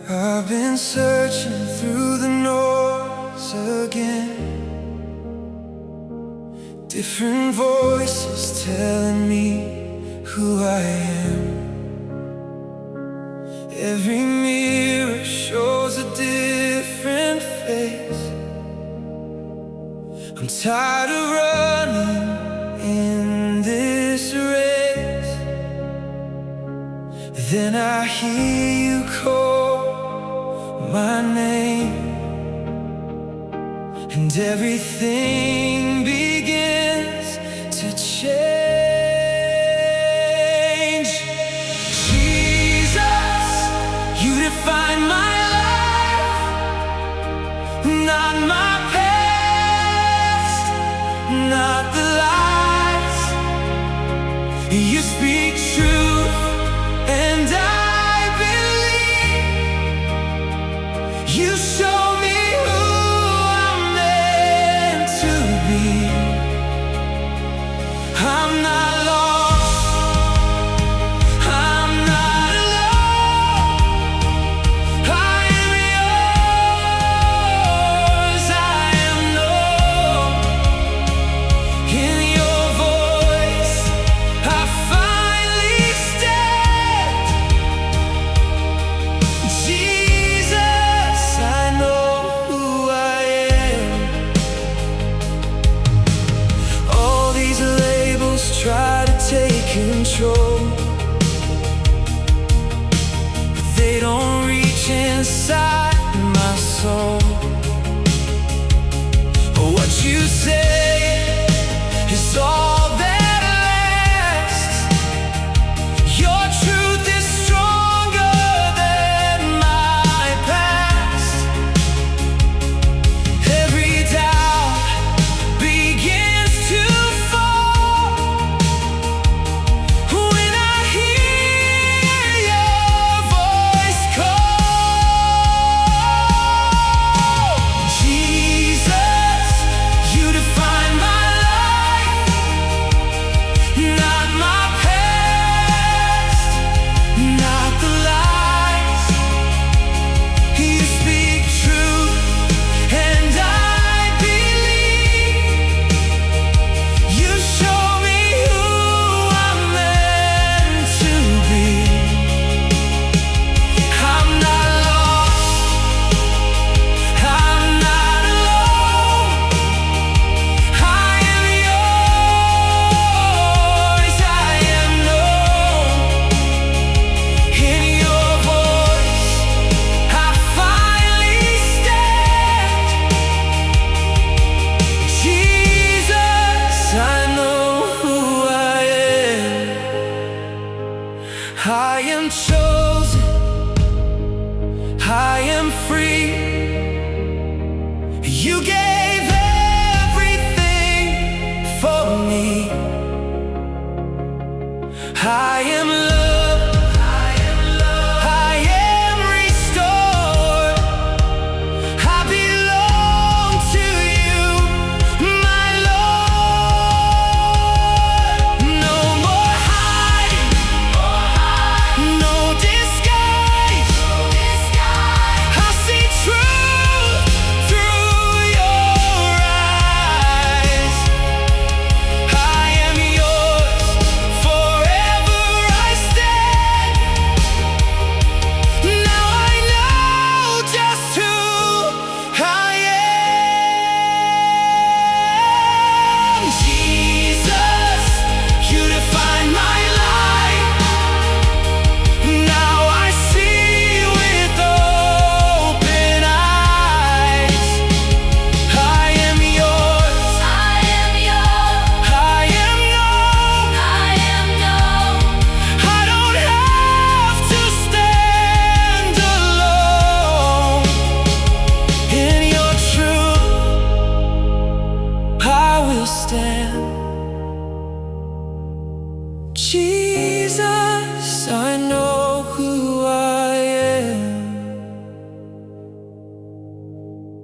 I've been searching through the noise again. Different voices telling me who I am. Every mirror shows a different face. I'm tired of running in this race. Then I hear you call my name, and everything begins to change. Jesus, you define my life, not my past, not the lies. You speak truth and I believe. You show me who I'm meant to be. I'm not lost, I'm not alone. I am yours, I am known. In your voice I finally stand. Jesus, I know who I am. All these labels try to take control, but they don't reach inside my soul. What you say is all that lasts. Your truth is stronger than my past. Every doubt begins to fall when I hear your voice call. Jesus, you define my life, not my past, not the lies. You speak truth and I believe. You show me who I'm meant to be. I'm not lost, I'm not alone. I am yours, I am known. In your voice I finally stand. Jesus, I know who I am. I am chosen, I am free. You gave everything for me. I am loved.